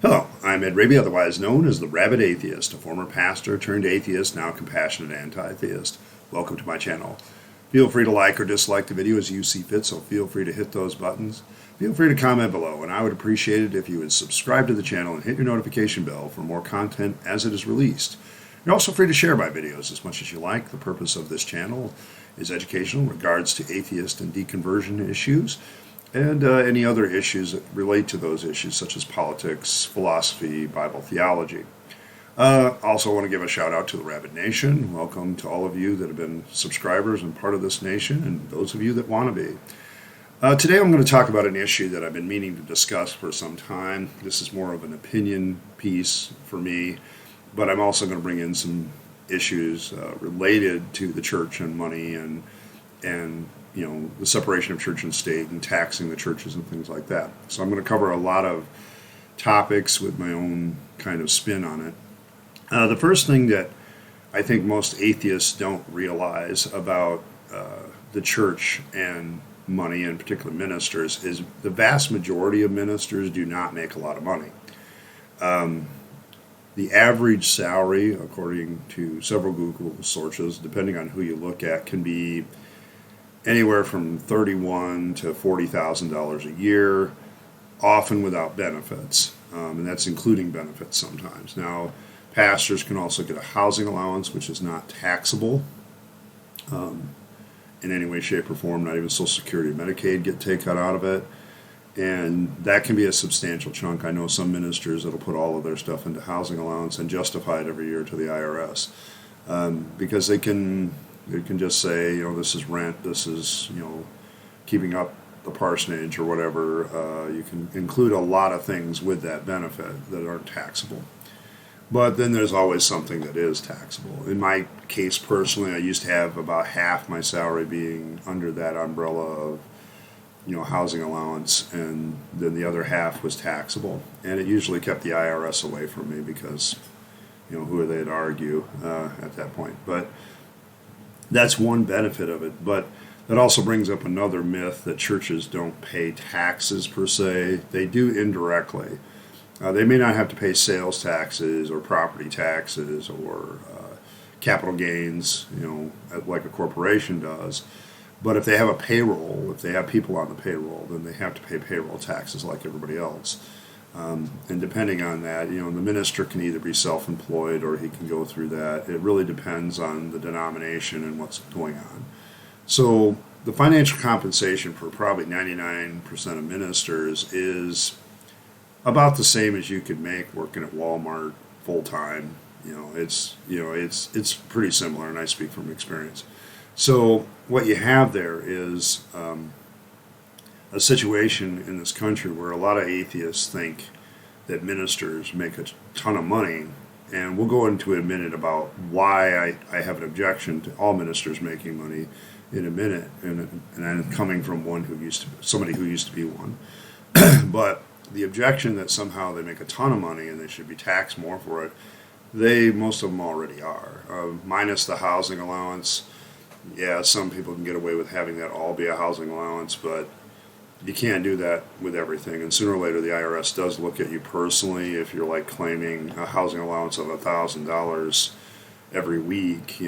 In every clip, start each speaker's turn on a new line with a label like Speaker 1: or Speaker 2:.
Speaker 1: Hello, I'm Rabyd, otherwise known as the Rabyd Atheist, a former pastor turned atheist, now compassionate anti-theist. Welcome to my channel. Feel free to like or dislike the video as you see fit, so feel free to hit those buttons. Feel free to comment below, and I would appreciate it if you would subscribe to the channel and hit your notification bell for more content as it is released. You're also free to share my videos as much as you like. The purpose of this channel is educational in regards to atheist and deconversion issues, and any other issues that relate to those issues, such as politics, philosophy, Bible theology. Also want to give a shout out to the Rabyd Nation. Welcome to all of you that have been subscribers and part of this nation, and those of you that want to be. Today I'm going to talk about an issue that I've been meaning to discuss for some time. This is more of an opinion piece for me, but I'm also going to bring in some issues related to the church and money and the separation of church and state and taxing the churches and things like that. So I'm going to cover a lot of topics with my own kind of spin on it. The first thing that I think most atheists don't realize about the church and money, and particularly ministers, is the vast majority of ministers do not make a lot of money. The average salary, according to several Google sources, depending on who you look at, can be anywhere from $31,000 to $40,000 a year, often without benefits, and that's including benefits sometimes. Now, pastors can also get a housing allowance, which is not taxable in any way, shape, or form. Not even Social Security or Medicaid get taken out of it, and that can be a substantial chunk. I know some ministers that'll put all of their stuff into housing allowance and justify it every year to the IRS because they can just say, this is rent, this is, keeping up the parsonage or whatever. You can include a lot of things with that benefit that aren't taxable. But then there's always something that is taxable. In my case personally, I used to have about half my salary being under that umbrella of, housing allowance, and then the other half was taxable. And it usually kept the IRS away from me because, who are they to argue at that point? But that's one benefit of it, but that also brings up another myth that churches don't pay taxes per se. They do indirectly. They may not have to pay sales taxes or property taxes or capital gains, like a corporation does. But if they have a payroll, if they have people on the payroll, then they have to pay payroll taxes like everybody else. And depending on that, the minister can either be self-employed or he can go through that. It really depends on the denomination and what's going on. So the financial compensation for probably 99% of ministers is about the same as you could make working at Walmart full-time. It's pretty similar, and I speak from experience. So what you have there is a situation in this country where a lot of atheists think that ministers make a ton of money, and we'll go into in a minute about why I have an objection to all ministers making money in a minute, and I'm coming from somebody who used to be one. But the objection that somehow they make a ton of money and they should be taxed more for it, most of them already are, minus the housing allowance. Yeah, some people can get away with having that all be a housing allowance, but you can't do that with everything. And sooner or later, the IRS does look at you personally if you're like claiming a housing allowance of $1,000 every week.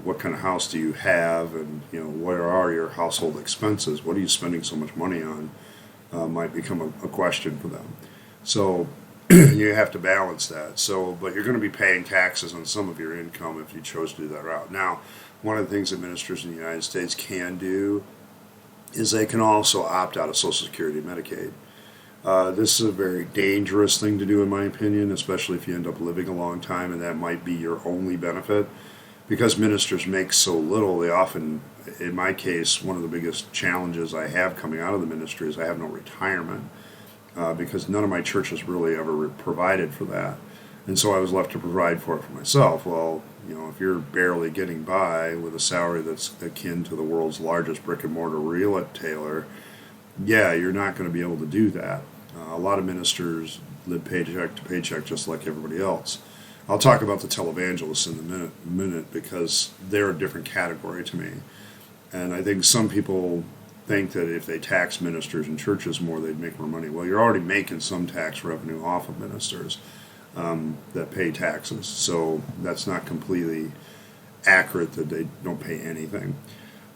Speaker 1: What kind of house do you have, and what are your household expenses? What are you spending so much money on? Might become a question for them. So you have to balance that. But you're going to be paying taxes on some of your income if you chose to do that route. Now, one of the things that ministers in the United States can do is they can also opt out of Social Security and Medicaid. This is a very dangerous thing to do, in my opinion, especially if you end up living a long time and that might be your only benefit. Because ministers make so little, they often, in my case, one of the biggest challenges I have coming out of the ministry is I have no retirement because none of my churches really ever provided for that. And so I was left to provide for it for myself. Well, if you're barely getting by with a salary that's akin to the world's largest brick and mortar retailer, yeah, you're not going to be able to do that. A lot of ministers live paycheck to paycheck just like everybody else. I'll talk about the Televangelists in a minute because they're a different category to me. And I think some people think that if they tax ministers and churches more, they'd make more money. Well, you're already making some tax revenue off of ministers that pay taxes. So that's not completely accurate that they don't pay anything.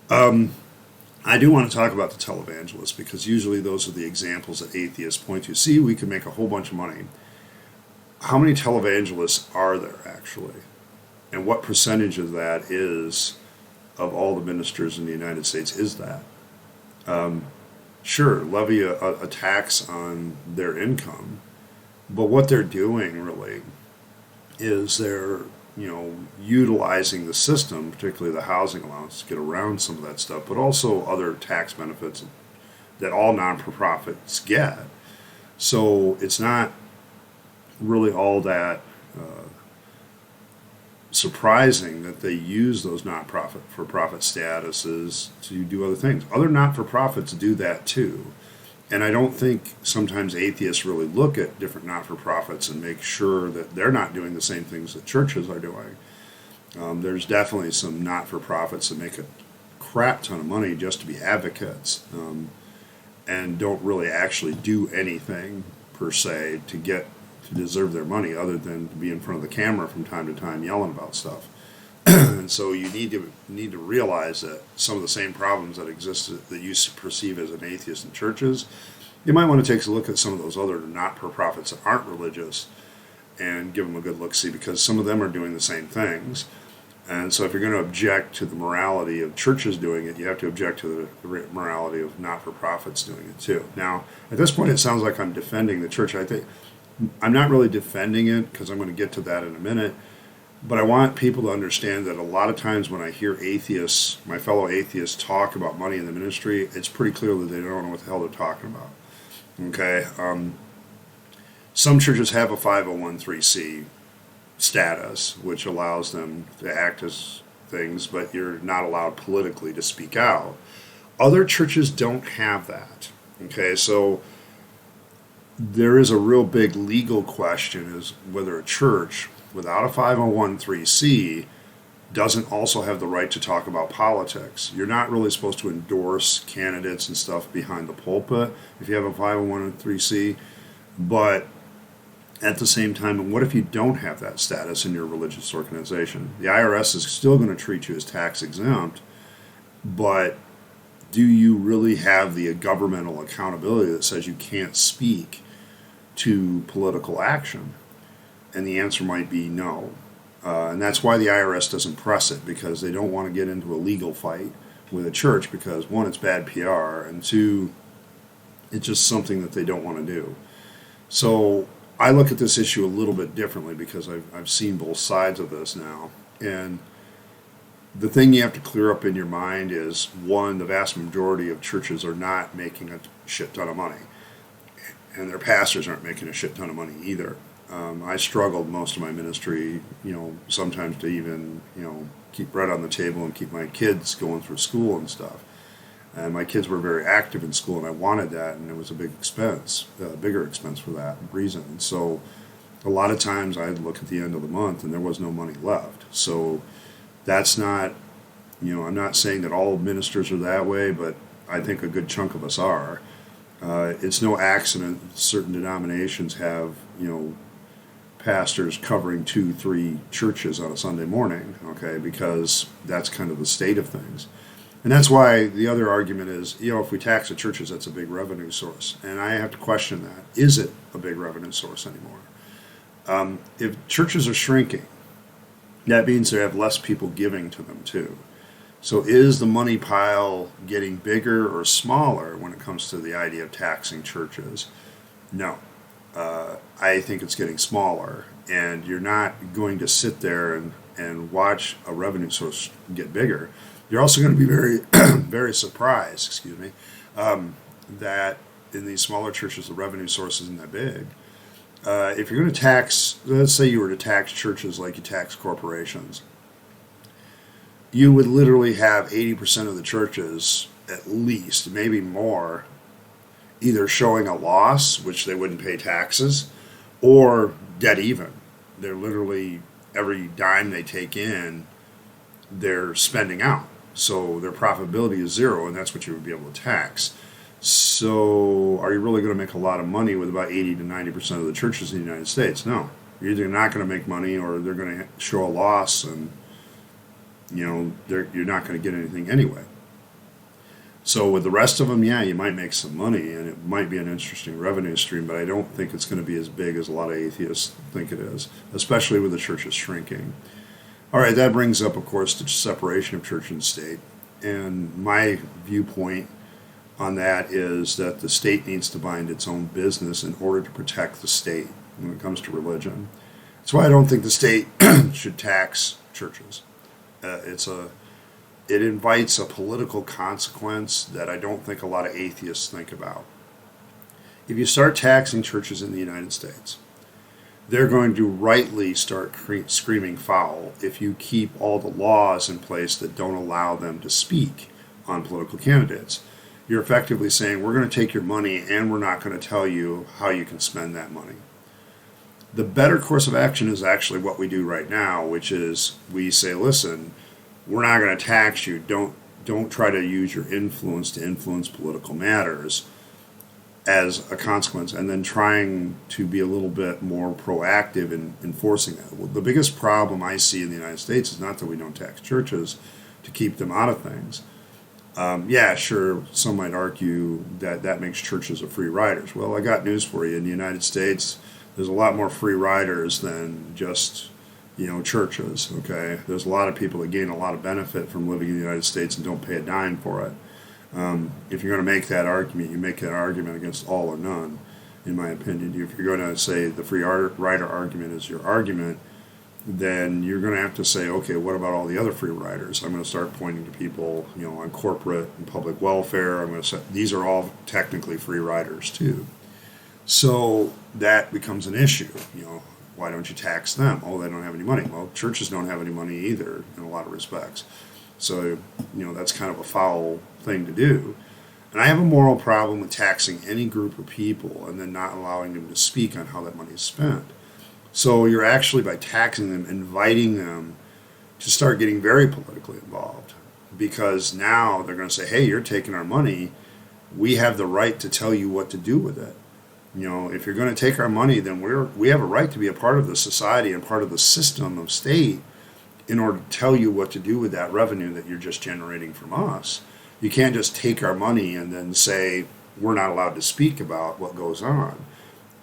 Speaker 1: I do want to talk about the televangelists because usually those are the examples that atheists point to. See, we can make a whole bunch of money. How many televangelists are there actually? And what percentage of that is, of all the ministers in the United States, is that? Sure, levy a tax on their income, but what they're doing really is they're utilizing the system, particularly the housing allowance, to get around some of that stuff, but also other tax benefits that all non-for-profits get. So it's not really all that surprising that they use those not-for-profit statuses to do other things. Other not-for-profits do that too. And I don't think sometimes atheists really look at different not-for-profits and make sure that they're not doing the same things that churches are doing. There's definitely some not-for-profits that make a crap ton of money just to be advocates and don't really actually do anything per se to deserve their money other than to be in front of the camera from time to time yelling about stuff. And so you need to realize that some of the same problems that exist that you perceive as an atheist in churches, you might want to take a look at some of those other not-for-profits that aren't religious and give them a good look-see, because some of them are doing the same things. And so if you're going to object to the morality of churches doing it, you have to object to the morality of not-for-profits doing it too. Now, at this point, it sounds like I'm defending the church. I think I'm not really defending it, because I'm going to get to that in a minute. But I want people to understand that a lot of times when I hear atheists, my fellow atheists, talk about money in the ministry, it's pretty clear that they don't know what the hell they're talking about. Okay? Some churches have a 501(c) status, which allows them to act as things, but you're not allowed politically to speak out. Other churches don't have that. Okay? So there is a real big legal question is whether a church without a 501(c) doesn't also have the right to talk about politics. You're not really supposed to endorse candidates and stuff behind the pulpit if you have a 501(c), but at the same time, what if you don't have that status in your religious organization? The IRS is still going to treat you as tax exempt, but do you really have the governmental accountability that says you can't speak to political action? And the answer might be no. And that's why the IRS doesn't press it, because they don't want to get into a legal fight with a church, because one, it's bad PR, and two, it's just something that they don't want to do. So I look at this issue a little bit differently, because I've seen both sides of this now. And the thing you have to clear up in your mind is, one, the vast majority of churches are not making a shit ton of money. And their pastors aren't making a shit ton of money either. I struggled most of my ministry, sometimes to even, keep bread on the table and keep my kids going through school and stuff. And my kids were very active in school, and I wanted that, and it was a big expense, bigger expense for that reason. And so a lot of times I'd look at the end of the month and there was no money left. So that's not, I'm not saying that all ministers are that way, but I think a good chunk of us are. It's no accident certain denominations have, pastors covering 2-3 churches on a Sunday morning, okay, because that's kind of the state of things. And that's why the other argument is, if we tax the churches, that's a big revenue source. And I have to question that. Is it a big revenue source anymore? If churches are shrinking, that means they have less people giving to them too. So is the money pile getting bigger or smaller when it comes to the idea of taxing churches? No. I think it's getting smaller, and you're not going to sit there and watch a revenue source get bigger. You're also going to be very, very surprised, that in these smaller churches, the revenue source isn't that big. If you're going to tax, let's say you were to tax churches like you tax corporations, you would literally have 80% of the churches, at least, maybe more, either showing a loss, which they wouldn't pay taxes, or dead even. They're literally, every dime they take in, they're spending out. So their profitability is zero, and that's what you would be able to tax. So are you really going to make a lot of money with about 80 to 90% of the churches in the United States? No. You're either not going to make money or they're going to show a loss, and you're not going to get anything anyway. So with the rest of them, yeah, you might make some money, and it might be an interesting revenue stream, but I don't think it's going to be as big as a lot of atheists think it is, especially with the churches shrinking. All right, that brings up, of course, the separation of church and state. And my viewpoint on that is that the state needs to mind its own business in order to protect the state when it comes to religion. That's why I don't think the state should tax churches. It invites a political consequence that I don't think a lot of atheists think about. If you start taxing churches in the United States, they're going to rightly start screaming foul if you keep all the laws in place that don't allow them to speak on political candidates. You're effectively saying, we're going to take your money and we're not going to tell you how you can spend that money. The better course of action is actually what we do right now, which is we say, listen, we're not going to tax you. Don't try to use your influence to influence political matters as a consequence, and then trying to be a little bit more proactive in enforcing that. Well, the biggest problem I see in the United States is not that we don't tax churches to keep them out of things. Yeah, sure, some might argue that that makes churches a free riders. Well, I got news for you. In the United States, there's a lot more free riders than just churches, okay? There's a lot of people that gain a lot of benefit from living in the United States and don't pay a dime for it. If you're going to make that argument, you make that argument against all or none, in my opinion. If you're going to say the free rider argument is your argument, then you're going to have to say, okay, what about all the other free riders? I'm going to start pointing to people, on corporate and public welfare. I'm going to say these are all technically free riders too. So that becomes an issue, Why don't you tax them? Oh, they don't have any money. Well, churches don't have any money either in a lot of respects. So, that's kind of a foul thing to do. And I have a moral problem with taxing any group of people and then not allowing them to speak on how that money is spent. So you're actually, by taxing them, inviting them to start getting very politically involved. Because now they're going to say, hey, you're taking our money. We have the right to tell you what to do with it. If you're going to take our money, then we have a right to be a part of the society and part of the system of state in order to tell you what to do with that revenue that you're just generating from us. You can't just take our money and then say we're not allowed to speak about what goes on.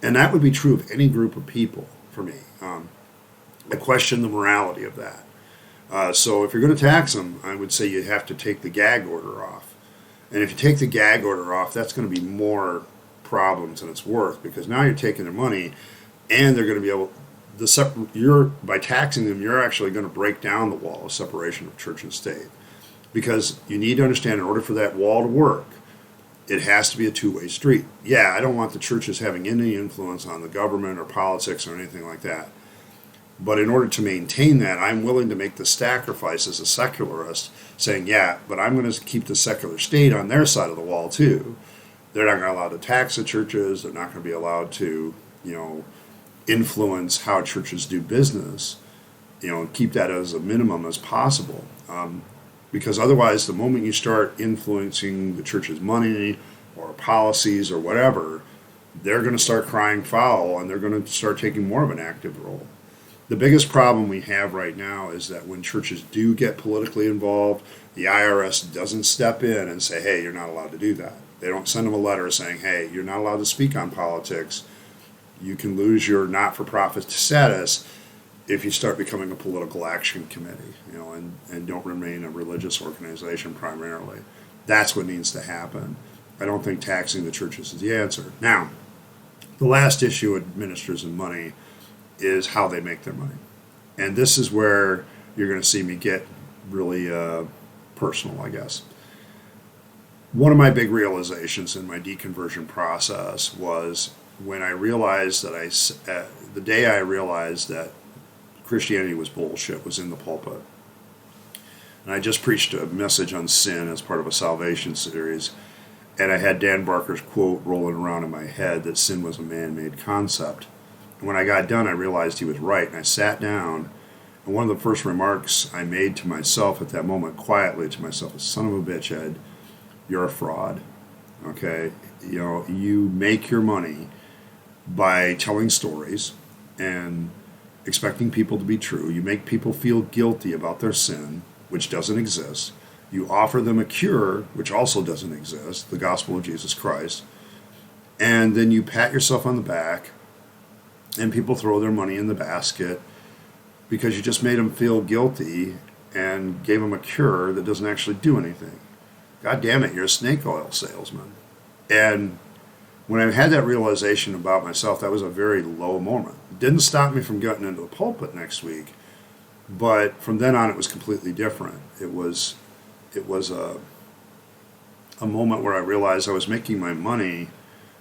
Speaker 1: And that would be true of any group of people for me. I question the morality of that. So if you're going to tax them, I would say you have to take the gag order off. And if you take the gag order off, that's going to be more problems than it's worth, because now you're taking their money and they're going to be able by taxing them, you're actually going to break down the wall of separation of church and state, because you need to understand, in order for that wall to work, it has to be a two-way street. Yeah, I don't want the churches having any influence on the government or politics or anything like that, but in order to maintain that, I'm willing to make the sacrifice as a secularist, saying, yeah, but I'm going to keep the secular state on their side of the wall too. They're not going to allow to tax the churches. They're not going to be allowed to, influence how churches do business. Keep that as a minimum as possible. Because otherwise, the moment you start influencing the church's money or policies or whatever, they're going to start crying foul and they're going to start taking more of an active role. The biggest problem we have right now is that when churches do get politically involved, the IRS doesn't step in and say, hey, you're not allowed to do that. They don't send them a letter saying, hey, you're not allowed to speak on politics. You can lose your not-for-profit status if you start becoming a political action committee, and don't remain a religious organization primarily. That's what needs to happen. I don't think taxing the churches is the answer. Now, the last issue with ministers and money is how they make their money. And this is where you're going to see me get really personal, I guess. One of my big realizations in my deconversion process was when I realized that the day I realized that Christianity was bullshit was in the pulpit. And I just preached a message on sin as part of a salvation series, and I had Dan Barker's quote rolling around in my head that sin was a man-made concept. And when I got done, I realized he was right, and I sat down And one of the first remarks I made to myself at that moment, quietly to myself, is, son of a bitch, Ed, you're a fraud. Okay? You make your money by telling stories and expecting people to be true. You make people feel guilty about their sin, which doesn't exist. You offer them a cure, which also doesn't exist, the gospel of Jesus Christ. And then you pat yourself on the back, and people throw their money in the basket because you just made them feel guilty and gave them a cure that doesn't actually do anything. God damn it, you're a snake oil salesman. And when I had that realization about myself, that was a very low moment. It didn't stop me from getting into the pulpit next week, but from then on it was completely different. It was a moment where I realized I was making my money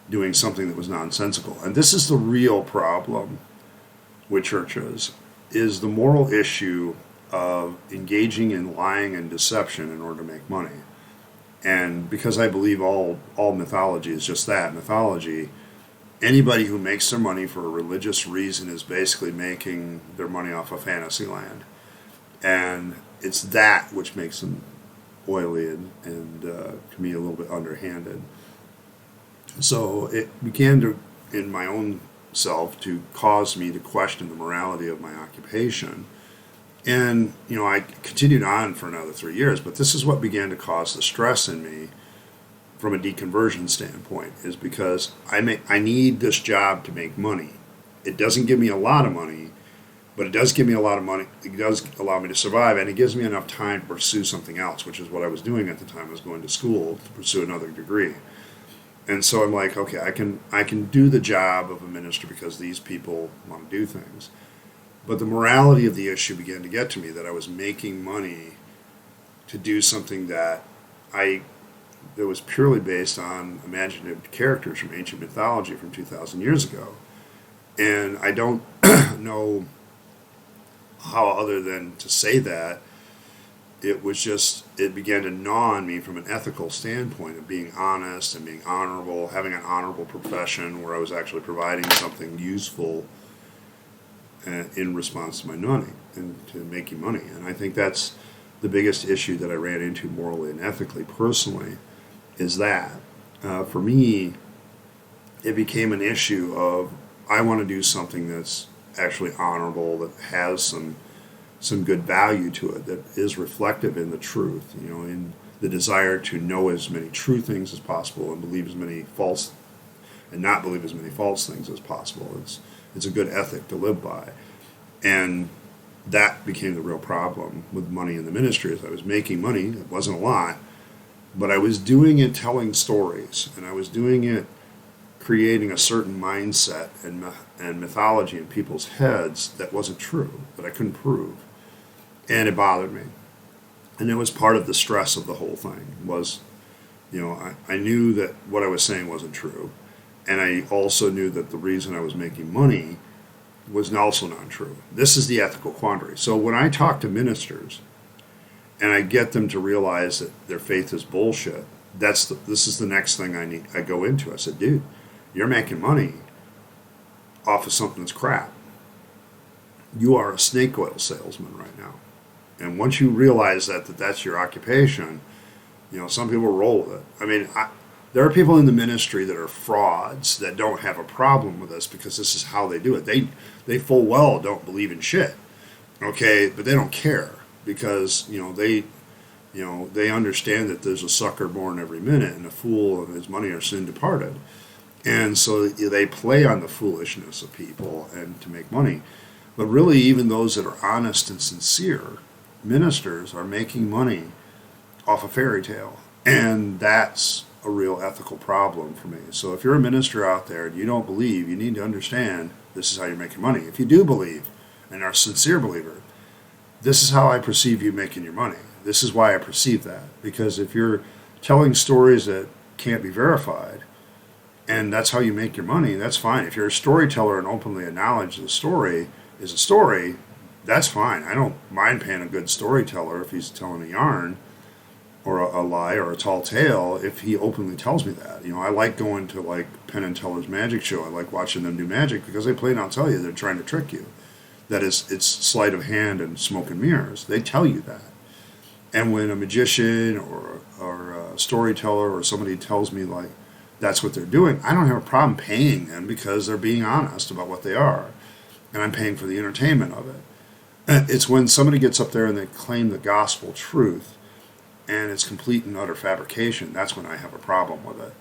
Speaker 1: doing something that was nonsensical. And this is the real problem with churches, is the moral issue of engaging in lying and deception in order to make money. And because I believe all mythology is just that, mythology, anybody who makes their money for a religious reason is basically making their money off of fantasy land. And it's that which makes them oily and can be a little bit underhanded. So it began to, in my own self, to cause me to question the morality of my occupation. And, I continued on for another 3 years, but this is what began to cause the stress in me from a deconversion standpoint, is because I need this job to make money. It doesn't give me a lot of money, but it does give me a lot of money. It does allow me to survive, and it gives me enough time to pursue something else, which is what I was doing at the time. I was going to school to pursue another degree. And so I'm like, okay, I can do the job of a minister because these people want to do things. But the morality of the issue began to get to me, that I was making money to do something that was purely based on imaginative characters from ancient mythology from 2,000 years ago. And I don't know how other than to say that. It began to gnaw on me from an ethical standpoint of being honest and being honorable, having an honorable profession where I was actually providing something useful in response to my money and to making money. And I think that's the biggest issue that I ran into morally and ethically, personally, is that. For me, it became an issue of, I want to do something that's actually honorable, that has some good value to it, that is reflective in the truth, in the desire to know as many true things as possible and believe as many false, and not believe as many false things as possible. It's a good ethic to live by. And that became the real problem with money in the ministry, is I was making money. It wasn't a lot, but I was doing it telling stories, and I was doing it creating a certain mindset and mythology in people's heads that wasn't true, that I couldn't prove. And it bothered me. And it was part of the stress of the whole thing, was, I knew that what I was saying wasn't true. And I also knew that the reason I was making money was also not true. This is the ethical quandary. So when I talk to ministers and I get them to realize that their faith is bullshit, this is the next thing I go into. I said, dude, you're making money off of something that's crap. You are a snake oil salesman right now. And once you realize that's your occupation, some people roll with it. I mean, there are people in the ministry that are frauds that don't have a problem with this because this is how they do it. They full well don't believe in shit, okay, but they don't care because they understand that there's a sucker born every minute, and a fool and his money are soon departed, and so they play on the foolishness of people and to make money. But really, even those that are honest and sincere ministers are making money off a fairy tale, and that's a real ethical problem for me. So if you're a minister out there and you don't believe, you need to understand this is how you're making money. If you do believe and are a sincere believer, this is how I perceive you making your money. This is why I perceive that. Because if you're telling stories that can't be verified, and that's how you make your money, that's fine. If you're a storyteller and openly acknowledge the story is a story, that's fine. I don't mind paying a good storyteller if he's telling a yarn or a lie or a tall tale if he openly tells me that. I like going to like Penn and Teller's magic show. I like watching them do magic because they plain out tell you they're trying to trick you. that it's sleight of hand and smoke and mirrors. They tell you that. And when a magician or a storyteller or somebody tells me like that's what they're doing, I don't have a problem paying them because they're being honest about what they are. And I'm paying for the entertainment of it. It's when somebody gets up there and they claim the gospel truth and it's complete and utter fabrication, that's when I have a problem with it.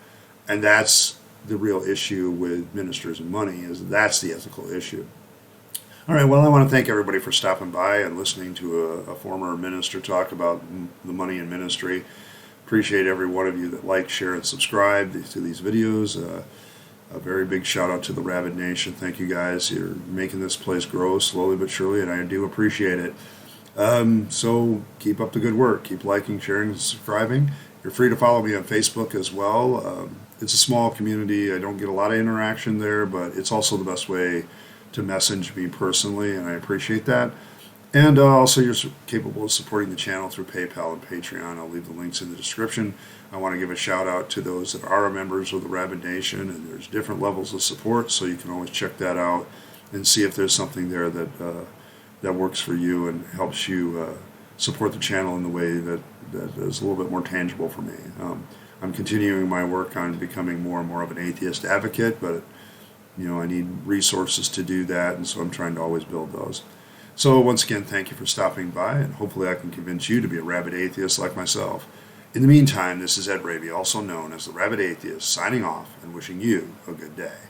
Speaker 1: And that's the real issue with ministers and money, is that's the ethical issue. All right, well, I want to thank everybody for stopping by and listening to a former minister talk about the money in ministry. Appreciate every one of you that like, share, and subscribe to these videos. A very big shout out to the Rabyd Nation. Thank you guys. You're making this place grow slowly but surely, and I do appreciate it. So keep up the good work. Keep liking, sharing, and subscribing. You're free to follow me on Facebook as well. It's a small community. I don't get a lot of interaction there, but it's also the best way to message me personally, and I appreciate that. And also, you're capable of supporting the channel through PayPal and Patreon. I'll leave the links in the description. I want to give a shout out to those that are members of the Rabyd Nation, and there's different levels of support, so you can always check that out and see if there's something there that works for you and helps you support the channel in the way that is a little bit more tangible for me. I'm continuing my work on becoming more and more of an atheist advocate, but I need resources to do that, and so I'm trying to always build those. So once again, thank you for stopping by, and hopefully I can convince you to be a rabid atheist like myself. In the meantime, this is Ed Rabyd, also known as the Rabid Atheist, signing off and wishing you a good day.